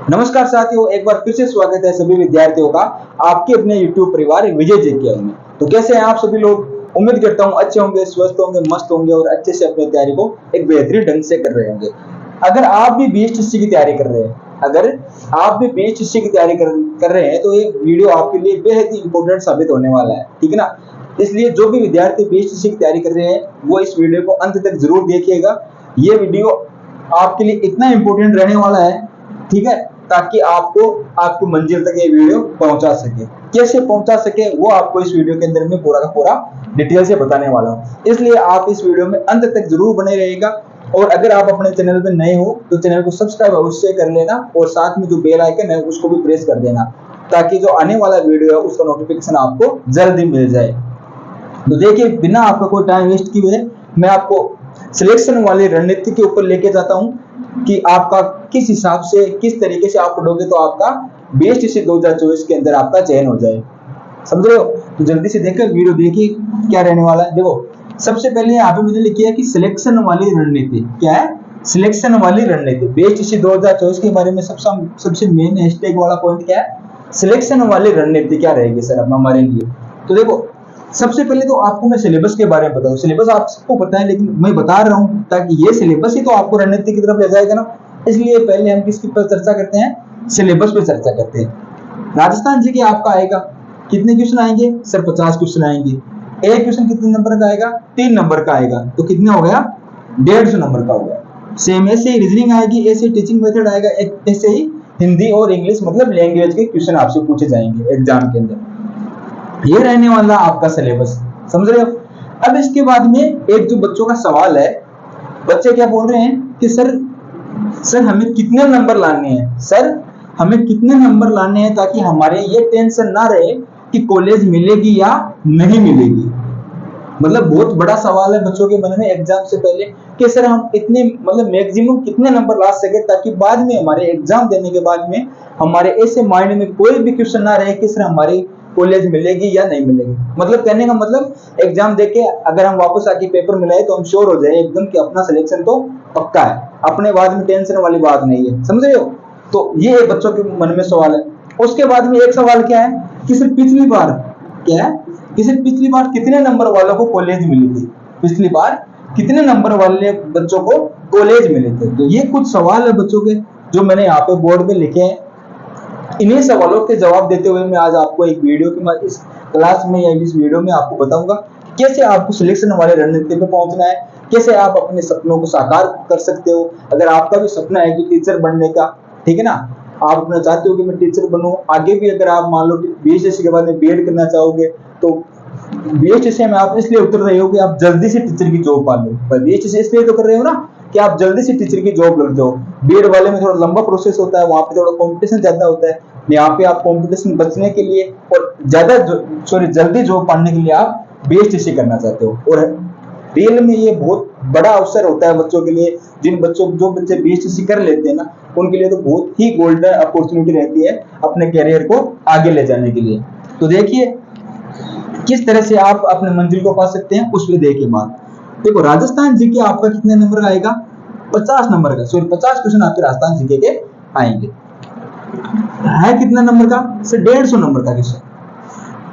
नमस्कार साथियों, एक बार फिर से स्वागत है सभी विद्यार्थियों का आपके अपने YouTube परिवार विजय जेके में। तो कैसे हैं आप सभी लोग? उम्मीद करता हूं अच्छे होंगे, स्वस्थ होंगे, मस्त होंगे और अच्छे से अपनी तैयारी को एक बेहतरीन ढंग से कर रहे होंगे। अगर आप भी बीएसटीसी की तैयारी कर रहे हैं, कर रहे हैं तो ये वीडियो आपके लिए बेहद ही इंपॉर्टेंट साबित होने वाला है, ठीक है ना। इसलिए जो भी विद्यार्थी बीएसटीसी की तैयारी कर रहे हैं वो इस वीडियो को अंत तक जरूर देखिएगा। ये वीडियो आपके लिए इतना इंपॉर्टेंट रहने वाला है, ठीक है, ताकि आपको आपकी मंजिल तक ये वीडियो पहुंचा सके। कैसे पहुंचा सके वो आपको इस वीडियो के अंदर में पूरा का पूरा डिटेल से बताने वाला हूं। इसलिए आप इस वीडियो में अंत तक जरूर बने रहिएगा। और अगर आप अपने चैनल पे नए हो तो चैनल को सब्सक्राइब अवश्य कर लेना और साथ में जो बेल आइकन है उसको भी प्रेस कर देना, ताकि जो आने वाला वीडियो है उसका नोटिफिकेशन आपको जल्दी मिल जाए। तो देखिए, बिना आपका कोई टाइम वेस्ट किए मैं आपको सिलेक्शन वाली रणनीति के ऊपर लेके जाता हूं कि आपका किस हिसाब से, किस तरीके से आप पढ़ोगे तो आपका बीएसटीसी 2024 के अंदर आपका चयन हो जाए। समझ रहे हो? तो जल्दी से देखकर वीडियो देखिए क्या रहने वाला है। देखो, सबसे पहले यहाँ पे मैंने लिखी है कि सिलेक्शन वाली रणनीति क्या है। सिलेक्शन वाली रणनीति बीएसटीसी 2024 के बारे में सबसे मेन हैशटैग वाला पॉइंट क्या है? सिलेक्शन वाली रणनीति क्या रहेगी सर अब हमारे लिए। तो देखो, सबसे पहले तो आपको मैं सिलेबस के बारे में बताऊं। सिलेबस आप सबको पता है, लेकिन मैं बता रहा हूं ताकि ये सिलेबस ही तो आपको रणनीति की तरफ ले जाएगा ना। इसलिए पहले हम किसके पर चर्चा करते हैं? सिलेबस पे चर्चा करते हैं। राजस्थान जी के आपका आएगा, कितने क्वेश्चन आएंगे सर? 50 क्वेश्चन आएंगे। एक क्वेश्चन कितने नंबर का आएगा? 3 नंबर का आएगा। तो कितना हो गया? 150 नंबर का हो गया। सेम ऐसे ही रीजनिंग आएगी, ऐसे टीचिंग मेथड आएगा, ऐसे ही हिंदी और इंग्लिश मतलब लैंग्वेज के क्वेश्चन आपसे पूछे जाएंगे एग्जाम के अंदर। ये रहने वाला आपका सिलेबस, समझ रहे हो। अब इसके बाद में एक जो बच्चों का सवाल है, बच्चे क्या बोल रहे हैं कि सर हमें कितने नंबर लाने हैं, सर हमें कितने नंबर लाने हैं ताकि हमारे ये टेंशन ना रहे कि कॉलेज मिलेगी या नहीं मिलेगी। मतलब बहुत बड़ा सवाल है बच्चों के मन में एग्जाम से पहले कि सर हम इतने मतलब मैक्सिमम कितने नंबर ला सके ताकि बाद में हमारे एग्जाम देने के बाद में हमारे ऐसे माइंड में कोई भी क्वेश्चन ना रहे कि सर हमारी कॉलेज मिलेगी या नहीं मिलेगी। मतलब कहने का मतलब एग्जाम देके अगर हम वापस आके पेपर मिलाए तो हम श्योर हो जाए एकदम कि अपना सिलेक्शन तो पक्का है, अपने बाद में टेंशन वाली बात नहीं है। समझ रहे हो? तो ये बच्चों के मन में सवाल है। उसके बाद में एक सवाल क्या है कि सर पिछली बार क्या है कि सर पिछली बार कितने नंबर वालों को कॉलेज मिली थी, पिछली बार कितने नंबर वाले बच्चों को कॉलेज मिले थे। तो ये कुछ सवाल है बच्चों के जो मैंने यहाँ पे बोर्ड पे लिखे हैं। इन्हीं सवालों के जवाब देते हुए मैं आज आपको एक वीडियो की इस क्लास में या इस वीडियो में आपको बताऊंगा कैसे आपको सिलेक्शन वाले रणनीति पे पहुंचना है, कैसे आप अपने सपनों को साकार कर सकते हो। अगर आपका भी सपना है कि टीचर बनने का, ठीक है ना, आप अपना चाहते हो कि मैं टीचर बनूं, आगे भी अगर आप मान लो बीएससी के बाद में बीएड करना चाहोगे तो बीएससी में आप इसलिए उतर रहे हो कि आप जल्दी से टीचर की जॉब पा लो। पर बीएससी इसलिए तो कर रहे हो ना कि आप जल्दी से टीचर की जॉब लग जाओ। बीएड वाले में थोड़ा लंबा प्रोसेस होता है, वहां पे थोड़ा कंपटीशन ज्यादा होता है। यहाँ पे आप कंपटीशन बचने के लिए और जल्दी जॉब पाने के लिए आप बीएससी करना चाहते हो। और रियल में ये बहुत बड़ा अवसर होता है बच्चों के लिए। जो बच्चे बीएससी कर लेते हैं ना, उनके लिए तो बहुत ही गोल्डन अपॉर्चुनिटी रहती है अपने कैरियर को आगे ले जाने के लिए। तो देखिए किस तरह से आप अपने मंजिल को पा सकते हैं, उसमें देखिए बात। देखो, राजस्थान जीके आपका कितने नंबर का आएगा? 50 नंबर का। 50 क्वेश्चन आपके राजस्थान जीके के आएंगे। है कितना नंबर का? सर 150 नंबर का क्वेश्चन।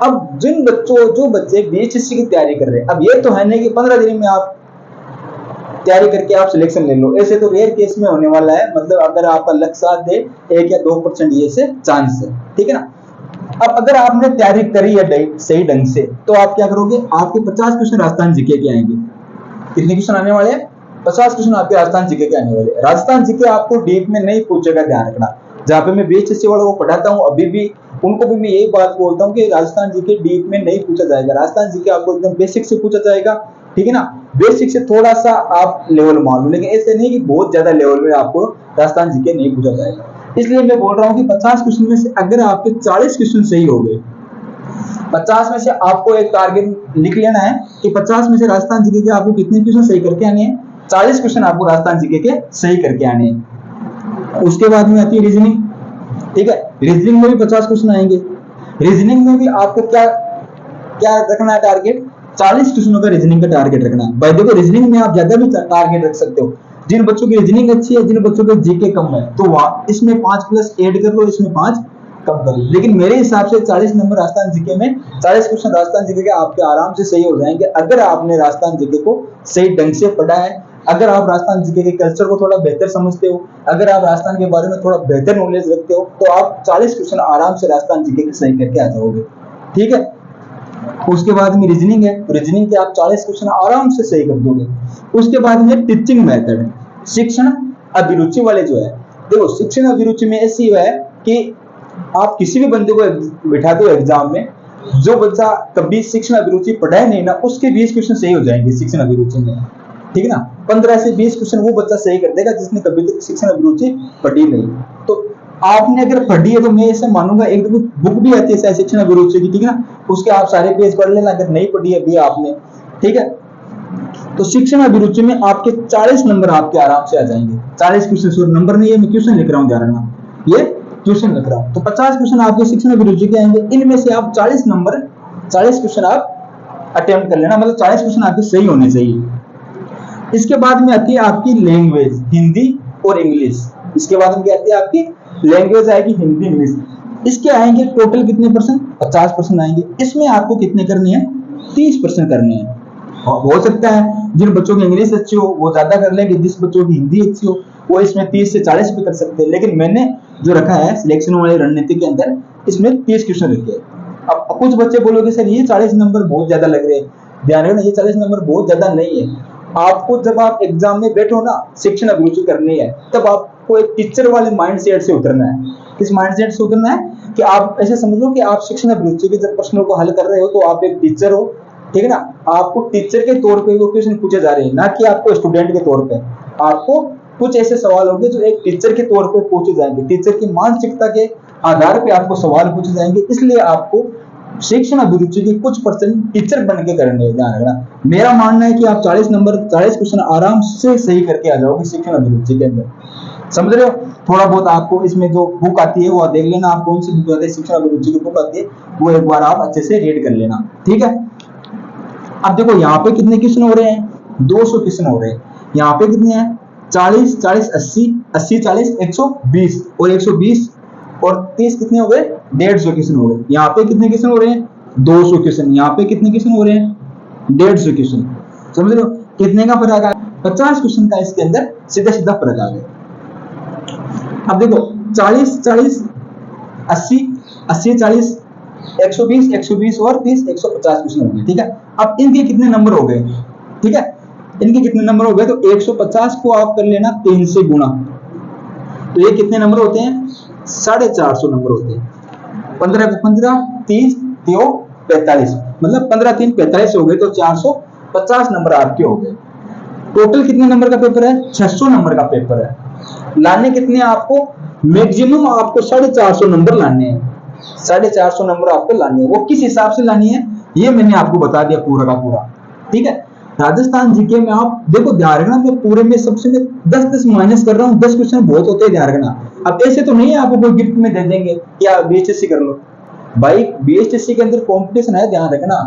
अब जो बच्चे बीएससी की तैयारी कर रहे हैं, अब ये तो है नहीं कि 15 दिन में आप तैयारी करके आप सिलेक्शन ले लो। ऐसे तो रेयर केस में होने वाला है। मतलब अगर आपका लक साथ दे 1 या 2% ये से चांस है, ठीक है ना। अब अगर आपने तैयारी करी है सही ढंग से तो आप क्या करोगे? आपके 50 क्वेश्चन राजस्थान जीके के आएंगे। कितने क्वेश्चन आने वाले हैं? 50 क्वेश्चन आपके राजस्थान जीके के आने वाले। राजस्थान जीके आपको डीप में नहीं पूछेगा, ध्यान रखना। जहाँ पे मैं बीएचएससी वालों को पढ़ाता हूँ अभी भी, उनको भी मैं यही बात बोलता हूँ कि राजस्थान जीके डीप में नहीं पूछा जाएगा। राजस्थान जीके आपको एकदम बेसिक से पूछा जाएगा, ठीक है ना। बेसिक से थोड़ा सा आप लेवल मान लो, लेकिन ऐसे नहीं कि बहुत ज्यादा लेवल में आपको राजस्थान जीके नहीं पूछा जाएगा। इसलिए मैं बोल रहा हूँ कि 50 क्वेश्चन में से अगर आपके 40 क्वेश्चन सही हो गए, 50 में से आपको एक टारगेट लिख लेना है कि 50 में से राजस्थान जीके के आपको कितने क्वेश्चन सही करके आने हैं? 40 क्वेश्चन आपको राजस्थान जीके के सही करके आने हैं। उसके बाद में आती है रीजनिंग, ठीक है। रीजनिंग में भी 50 क्वेश्चन आएंगे। रीजनिंग में भी आपको क्या क्या रखना है टारगेट? 40 क्वेश्चनों का रीजनिंग का टारगेट रखना है। भाई देखो, रीजनिंग में आप ज्यादा भी टारगेट रख सकते हो। जिन बच्चों की रीजनिंग अच्छी है, जिन बच्चों के जीके कम है, तो इसमें 5 प्लस ऐड कर लो, इसमें 5 कम कर लो। लेकिन मेरे हिसाब से 40 नंबर राजस्थान जीके में, 40 क्वेश्चन राजस्थान जीके के आपके आराम से सही हो जाएंगे अगर आपने राजस्थान जीके को सही ढंग से पढ़ा है, अगर आप राजस्थान जीके के कल्चर को थोड़ा बेहतर समझते हो, अगर आप राजस्थान के बारे में थोड़ा बेहतर नॉलेज रखते हो, तो आप 40 क्वेश्चन आराम से राजस्थान जीके के सही करके आ जाओगे। ठीक है, उसके बाद में रीजनिंग है, तो रीजनिंग के आप 40 क्वेश्चन आराम से सही कर दोगे। उसके बाद में टीचिंग मेथड, शिक्षण अभिरुचि वाले जो है, देखो शिक्षण अभिरुचि में ऐसी है कि आप किसी भी बंदे को बिठा दो एग्जाम में, जो बच्चा कभी शिक्षण अभिरुचि पढ़ा है नहीं ना, उसके 20 क्वेश्चन सही हो जाएंगे शिक्षण अभिरुचि में। ठीक है ना, 15 से 20 क्वेश्चन वो बच्चा सही कर देगा जिसने कभी तक शिक्षण अभिरुचि पढ़ी नहीं। तो आपने अगर पढ़ी है तो मैं ऐसे मानूंगा, एक बुक भी आती है शिक्षण अभिरुचि की, ठीक है ना, उसके आप सारे पेज पढ़ लेना अगर नहीं पढ़ी है अभी आपने। ठीक है, तो शिक्षण अभिरुचि में आपके 40 नंबर आपके आराम से आ जाएंगे। 40 क्वेश्चन, नंबर नहीं है, मैं क्वेश्चन लिख रहा हूँ, ध्यान रखना, ये क्वेश्चन लिख रहा हूँ। तो 50 क्वेश्चन आपके शिक्षण अभिरुचि के आएंगे, इनमें से आप 40 नंबर, 40 क्वेश्चन आप अटेम्प्ट कर लेना, मतलब 40 क्वेश्चन आपके सही होने चाहिए। इसके बाद में आती है आपकी लैंग्वेज, हिंदी और इंग्लिश। इसके बाद में क्या आती है आपकी लैंग्वेज, आएगी हिंदी इंग्लिश। इसके आएंगे टोटल कितने परसेंट, 50% आएंगे। इसमें आपको कितने करने हैं, 30% करने हैं। हो सकता है जिन बच्चों की इंग्लिश अच्छी हो वो ज्यादा कर लेंगे, जिस बच्चों की हिंदी अच्छी हो वो इसमें 30 से 40 भी कर सकते हैं, लेकिन मैंने जो रखा है सिलेक्शन वाली रणनीति के अंदर, इसमें 30 क्वेश्चन रखे हैं। अब कुछ बच्चे बोलोगे सर ये 40 नंबर बहुत ज्यादा लग रहे हैं, ध्यान रखना ये 40 नंबर बहुत ज्यादा नहीं है। आपको जब आप एग्जाम में बैठो ना, शिक्षण अभिरुचि करनी है, तब आपको एक टीचर वाले माइंडसेट से उतरना है। किस माइंडसेट से उतरना है कि आप ऐसे समझ लो कि आप शिक्षण अभिरुचि के जब प्रश्नों को हल कर रहे हो तो आप एक टीचर हो, ठीक है ना, आपको टीचर के तौर पे वो क्वेश्चन पूछे जा रहे हैं, ना कि आपको स्टूडेंट के तौर पे। आपको कुछ ऐसे सवाल होंगे जो एक टीचर के तौर पे पूछे जाएंगे, टीचर की मानसिकता के आधार पे आपको सवाल पूछे जाएंगे, इसलिए आपको शिक्षण अभिरुचि के कुछ परसेंट टीचर बन के करने हैं, ध्यान रखना। मेरा मानना है कि आप 40 नंबर 40 क्वेश्चन आराम से सही करके आ जाओगे शिक्षण अभिरुचि के अंदर, समझ रहे हो। थोड़ा बहुत आपको इसमें जो बुक आती है वो देख लेना, आप कौन सी बुक आती है, शिक्षण अभिरुचि की बुक आती है, वो एक बार आप अच्छे से रीड कर लेना, ठीक है। अब देखो यहाँ पे कितने क्वेश्चन हो रहे हैं, 200 क्वेश्चन हो रहे हैं। यहाँ पे कितने हैं, 40 40 80 80 40 120 और 120 और 30 कितने हो गए, 150 क्वेश्चन हो गए। यहाँ पे कितने क्वेश्चन हो रहे हैं, 200 क्वेश्चन। यहाँ पे कितने क्वेश्चन हो रहे हैं, 150 क्वेश्चन। समझ लो कितने का फर्क आ, 50 क्वेश्चन का इसके अंदर सीधा सीधा फर्क आ गया। अब देखो 40 40 80 80 40 120 120 और 30 150 क्वेश्चन हो गए, ठीक है। अब इनके कितने नंबर हो गए, ठीक है, इनके कितने नंबर हो गए, तो 150 को आप कर लेना 3 से गुणा, तो ये कितने नंबर होते हैं, 450 नंबर होते हैं। 15 को 15 30 3 45, मतलब 15 3 45 हो गए, तो 450 नंबर आपके हो गए। टोटल कितने नंबर का पेपर है, 600 नंबर का पेपर है। लाने कितने आपको, मैक्सिमम आपको 450 नंबर लाने हैं, 450 नंबर आपको लानी है। वो किस हिसाब से लानी है ये मैंने आपको बता दिया पूरा का पूरा, ठीक है। राजस्थान जीके में आप देखो, ध्यान रखना, मैं पूरे में सबसे 10-10 माइनस कर रहा हूँ, 10 क्वेश्चन बहुत होते हैं, ध्यान रखना। अब ऐसे तो नहीं है आपको कोई गिफ्ट में दे देंगे कि आप बीएचएससी कर लो, भाई बीएचएससी के अंदर कंपटीशन है, ध्यान रखना,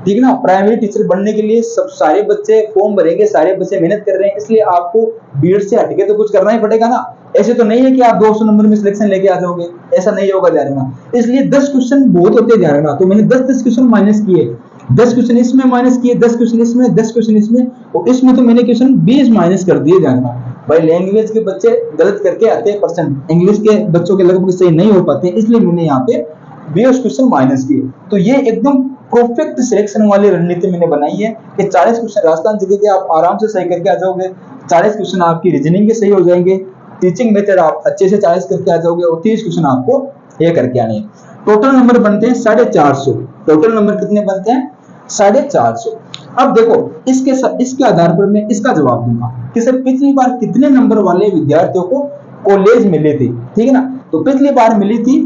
ठीक ना। प्राइमरी टीचर बनने के लिए सब सारे बच्चे फॉर्म भरेंगे, सारे बच्चे मेहनत कर रहे हैं, इसलिए आपको भीड़ से हटके तो कुछ करना ही पड़ेगा ना। ऐसे तो नहीं है कि आप 200 नंबर में सिलेक्शन लेके आ जाओगे, ऐसा नहीं होगा, ध्यान रखना। इसलिए 10 क्वेश्चन बहुत होते हैं, ध्यान रखना। तो मैंने 10-10 क्वेश्चन माइनस किए, 10 क्वेश्चन इसमें माइनस किए, 10 क्वेश्चन इसमें, 10 क्वेश्चन इसमें, और इसमें तो मैंने क्वेश्चन 20 माइनस कर दिए, ध्यान रखना। भाई लैंग्वेज के बच्चे गलत करके आते हैं परसेंट, इंग्लिश के बच्चों के लगभग सही नहीं हो पाते, इसलिए मैंने यहाँ पे 20 क्वेश्चन माइनस किए। तो ये एकदम परफेक्ट सिलेक्शन वाली रणनीति मैंने बनाई है कि 40 क्वेश्चन राजस्थान जीके के आप आराम से सही करके आ जाओगे, 40 क्वेश्चन आपकी रीजनिंग के सही हो जाएंगे, टीचिंग मेथड आप अच्छे से 40 करके आ जाओगे, और 30 क्वेश्चन आपको ये करके आने हैं। टोटल नंबर बनते हैं 450। टोटल नंबर कितने बनते हैं, 450। अब देखो इसके आधार पर मैं इसका जवाब दूंगा कि सर पिछली बार कितने नंबर वाले विद्यार्थियों को कॉलेज मिले थे, ठीक है ना। तो पिछली बार मिली थी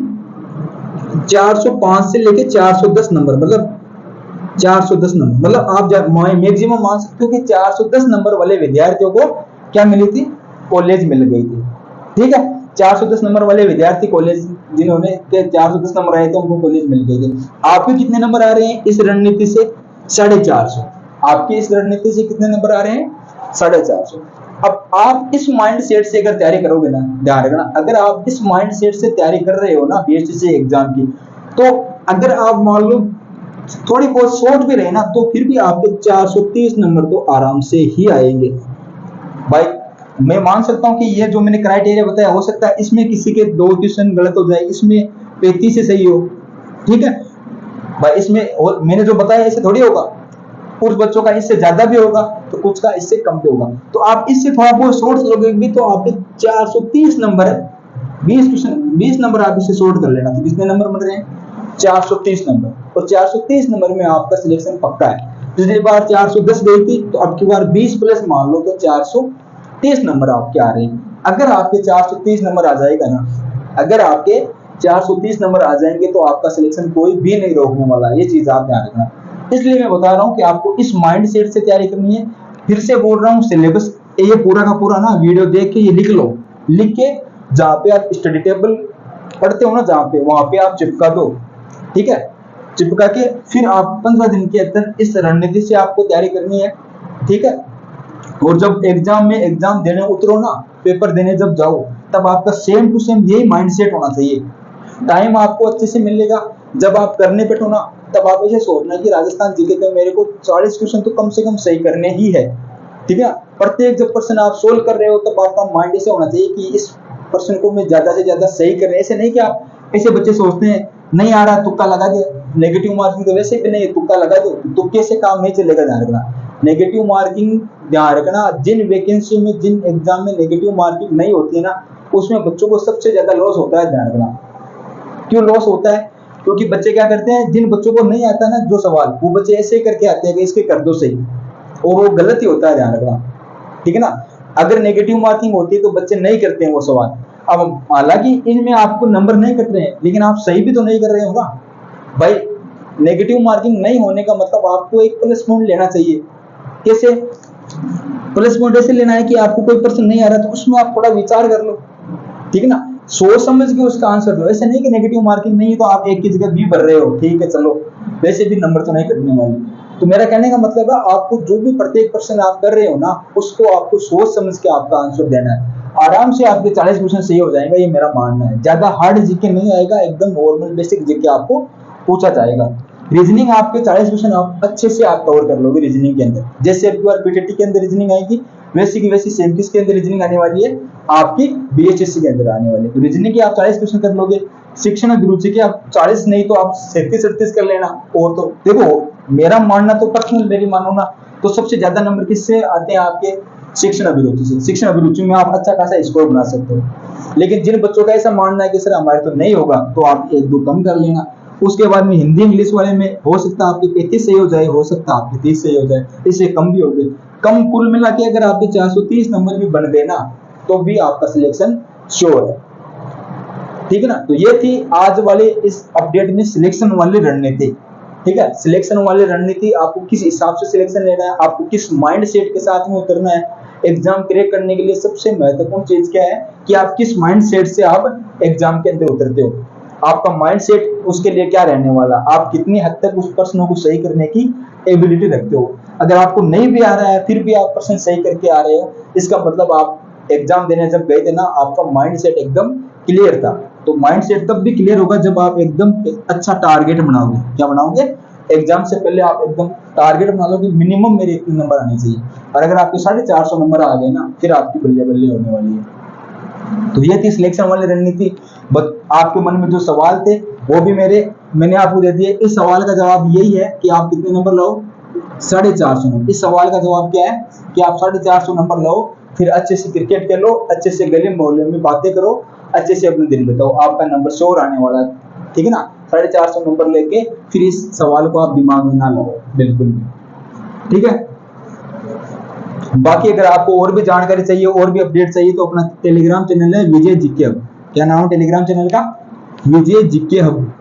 405 से लेके 410 नंबर, मतलब 410 नंबर, मतलब आप मैक्सिमम मान सकते हो कि 410 नंबर वाले विद्यार्थियों को क्या मिली थी, कॉलेज मिल गई थी, ठीक है। 410 नंबर वाले विद्यार्थी कॉलेज जिन्होंने 410 नंबर आए थे उनको कॉलेज मिल गए थे। आपके कितने नंबर आ रहे हैं इस रणनीति से, 450। आपके इस रणनीति से कितने नंबर आ रहे हैं, 450। अब आप इस माइंड सेट से अगर तैयारी करोगे ना, ध्यान रखना, अगर आप इस माइंड सेट से तैयारी कर रहे हो ना बीएचएससी एग्जाम की, तो अगर आप मान लो थोड़ी बहुत शॉर्ट भी रहे ना, तो फिर भी आपके 430 नंबर तो आराम से ही आएंगे भाई। मैं मान सकता हूँ कि ये जो मैंने क्राइटेरिया बताया, हो सकता है इसमें किसी के 2 क्वेश्चन गलत हो जाए, इसमें 35 से सही हो, ठीक है भाई। इसमें और मैंने जो बताया ऐसे थोड़ी होगा, कुछ बच्चों का इससे ज्यादा भी होगा तो कुछ का इससे कम भी होगा। तो आप इससे थोड़ा बहुत शॉर्ट लोगे भी तो आपके 430 नंबर है, 20 क्वेश्चन 20 नंबर आप इससे शॉर्ट कर लेना, तो कितने नंबर बन रहे हैं? 430 नंबर। और 430 नंबर में आपका सिलेक्शन पक्का है। पिछली बार 410 गई थी, तो अब की बार 20 प्लस मान लो तो 430 नंबर आपके आ रहे हैं। अगर आपके 430 नंबर आ जाएगा ना, अगर आपके 430 नंबर आ जाएंगे तो आपका सिलेक्शन कोई भी नहीं रोकने वाला, ये चीज आप ध्यान रखना। इसलिए मैं बता रहा हूँ कि आपको इस माइंड सेट से तैयारी करनी है। फिर से बोल रहा हूँ, सिलेबस ये पूरा का पूरा ना वीडियो देख के ये लिख लो, लिख के जहाँ पे आप स्टडी टेबल पढ़ते हो ना, जहाँ पे वहां पे आप चिपका दो, ठीक है। चिपका के फिर आप 15 दिन के अंदर इस रणनीति से आपको तैयारी करनी है, ठीक है। और जब एग्जाम में एग्जाम देने उतरो ना, पेपर देने जब जाओ, तब आपका सेम टू सेम यही माइंडसेट होना चाहिए। टाइम आपको अच्छे से मिलेगा, जब आप करने बैठो ना, तब आप ऐसे सोचना कि राजस्थान जीके के मेरे को 40 क्वेश्चन तो कम से कम सही करने ही है, ठीक है। प्रत्येक जब प्रश्न आप सोल्व कर रहे हो तब आपका माइंड ऐसे होना चाहिए कि इस प्रश्न को मैं ज्यादा से ज्यादा सही कर रहे। ऐसे नहीं कि आप, ऐसे बच्चे सोचते हैं नहीं आ रहा तुक्का लगा दिया, नेगेटिव मार्किंग तो वैसे भी नहीं है, तुक्का लगा दो, तुक्के से काम नहीं चलेगा, ध्यान रखना। नेगेटिव मार्किंग ध्यान रखना, जिन वैकेंसी में जिन एग्जाम में नेगेटिव मार्किंग नहीं होती है ना, उसमें बच्चों को सबसे ज्यादा लॉस होता है, ध्यान रखना। क्यों लॉस होता है? क्योंकि बच्चे क्या करते हैं, जिन बच्चों को नहीं आता ना जो सवाल, वो बच्चे ऐसे करके आते हैं कि इसके कर दो सही, और वो गलत ही होता है, ध्यान रखना, ठीक है ना। अगर नेगेटिव मार्किंग होती है तो बच्चे नहीं करते हैं वो सवाल। अब हालांकि इनमें आपको नंबर नहीं कट रहे हैं, लेकिन आप सही भी तो नहीं कर रहे हो ना भाई। नेगेटिव मार्किंग नहीं होने का मतलब आपको एक प्लस पॉइंट लेना चाहिए। कैसे प्लस पॉइंट? ऐसे लेना है कि आपको कोई प्रश्न नहीं आ रहा तो उसमें आप थोड़ा विचार कर लो, ठीक है ना, सोच समझ के उसका आंसर दो। ऐसे नहीं कि नेगेटिव मार्किंग नहीं है तो आप एक की जगह बी भर रहे हो, ठीक है चलो वैसे भी नंबर तो नहीं कटने वाले। तो मेरा कहने का मतलब है, आपको जो भी प्रत्येक प्रश्न आप कर रहे हो ना, उसको आपको सोच समझ के आपका आंसर देना है। आराम से आपके 40 क्वेश्चन सही हो जाएगा, ये मेरा मानना है। ज्यादा हार्ड जीके नहीं आएगा, एकदम नॉर्मल बेसिक जीके आपको पूछा जाएगा। रीजनिंग आपके 40 क्वेश्चन आप अच्छे से आप कवर कर लोगे रीजनिंग के अंदर। जैसे अब बार पीटीटी के अंदर रीजनिंग आएगी, वैसी की वैसी सेम के अंदर रीजनिंग आने वाली है, आपकी बीएचएससी के अंदर आने वाली है। तो रीजनिंग के आप 40 क्वेश्चन कर लोगे, शिक्षण अभिरुचि के आप 40 नहीं तो आप 37-38 कर लेना। और तो देखो मेरा मानना तो पर्सनल मेरी मानो ना, तो सबसे ज्यादा नंबर किससे आते हैं? आपके शिक्षण अभिरुचि से। शिक्षण अभिरुचि में आप अच्छा खासा स्कोर बना सकते हो। लेकिन जिन बच्चों का ऐसा मानना है कि सर हमारे तो नहीं होगा, तो आप 1-2 कम कर लेना। उसके बाद में हिंदी इंग्लिश वाले में हो सकता है आपके 35 सही हो जाए, हो सकता है आपके 30 सही हो जाए, इससे कम भी हो गए। कम कुल मिला के अगर आपके 430 नंबर भी बन गए ना, तो भी आपका सिलेक्शन श्योर है, ठीक है ना। तो ये थी आज वाले इस अपडेट में सिलेक्शन वाली रणनीति, ठीक है। सिलेक्शन वाली रणनीति, आपको किस हिसाब से सिलेक्शन लेना है, आपको किस माइंड सेट के साथ में उतरना है। एग्जाम क्रैक करने के लिए सबसे महत्वपूर्ण चीज क्या है कि आप किस माइंड सेट से आप एग्जाम के अंदर उतरते हो। आपका माइंड सेट उसके लिए क्या रहने वाला, आप कितनी हद तक उस प्रश्नों को सही करने की एबिलिटी रखते हो। अगर आपको नहीं भी आ रहा है फिर भी आप प्रश्न सही करके आ रहे हो, इसका मतलब आप एग्जाम देने जब गए थे ना, आपका माइंड सेट एकदम क्लियर था। तो माइंड सेट तब भी क्लियर होगा जब आप एकदम अच्छा टारगेट बनाओगे। क्या बनाओगे? एग्जाम से पहले आप एकदम टारगेट बना लो कि मिनिमम मेरे इतने नंबर आने चाहिए। और अगर आपके 450 नंबर आ गए ना, फिर आपकी बल्ले बल्ले होने वाली है। तो ये थी सिलेक्शन वाली रणनीति। बट आपके मन में जो सवाल थे वो भी मैंने आपको दे दिए। इस सवाल का जवाब यही है कि आप कितने नंबर लाओ? 450 नंबर। इस सवाल का जवाब क्या है कि आप 450 नंबर लाओ, फिर अच्छे से क्रिकेट खेलो, अच्छे से गली मोहल्ले में बातें करो, अच्छे से अपने दिन बिताओ, आपका नंबर श्योर आने वाला है, ठीक है ना। 450 नंबर लेके फिर इस सवाल को आप दिमाग में ना लो बिल्कुल भी, ठीक है। बाकी अगर आपको और भी जानकारी चाहिए, और भी अपडेट चाहिए, तो अपना टेलीग्राम चैनल है विजय जीके हब। क्या नाम है टेलीग्राम चैनल का? विजय जीके हब।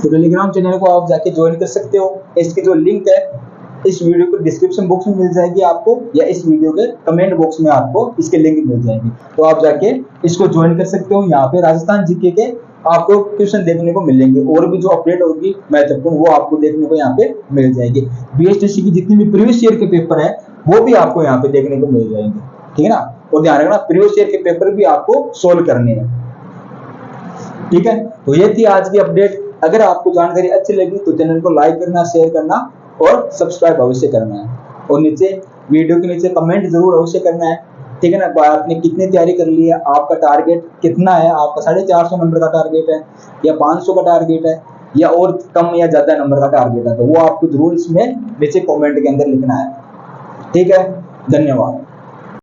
तो टेलीग्राम चैनल को आप जाके ज्वाइन कर सकते हो। इसकी जो लिंक है इस वीडियो को डिस्क्रिप्शन बॉक्स में मिल जाएगी आपको, या इस वीडियो के कमेंट बॉक्स में आपको इसके लिंक मिल जाएगी। तो आप जाके इसको ज्वाइन कर सकते हो। यहाँ पे राजस्थान जीके के आपको क्वेश्चन देखने को मिलेंगे, और भी जो अपडेट होगी महत्वपूर्ण वो आपको देखने को यहाँ पे मिल जाएगी। बीएसटीसी की जितनी भी प्रीवियस ईयर के पेपर है वो भी आपको यहाँ पे देखने को मिल जाएंगे, ठीक है ना। और ध्यान रखना प्रीवियस ईयर के पेपर भी आपको सोल्व करने हैं, ठीक है। तो ये थी आज की अपडेट। अगर आपको जानकारी अच्छी लगी तो चैनल को लाइक करना, शेयर करना और सब्सक्राइब अवश्य करना है, और नीचे वीडियो के नीचे कमेंट जरूर अवश्य करना है, ठीक है ना। आपने कितनी तैयारी कर ली है, आपका टारगेट कितना है, आपका 450 नंबर का टारगेट है या 500 का टारगेट है या और कम या ज्यादा नंबर का टारगेट है, तो वो आपको जरूर इसमें नीचे कमेंट के अंदर लिखना है, ठीक है। धन्यवाद।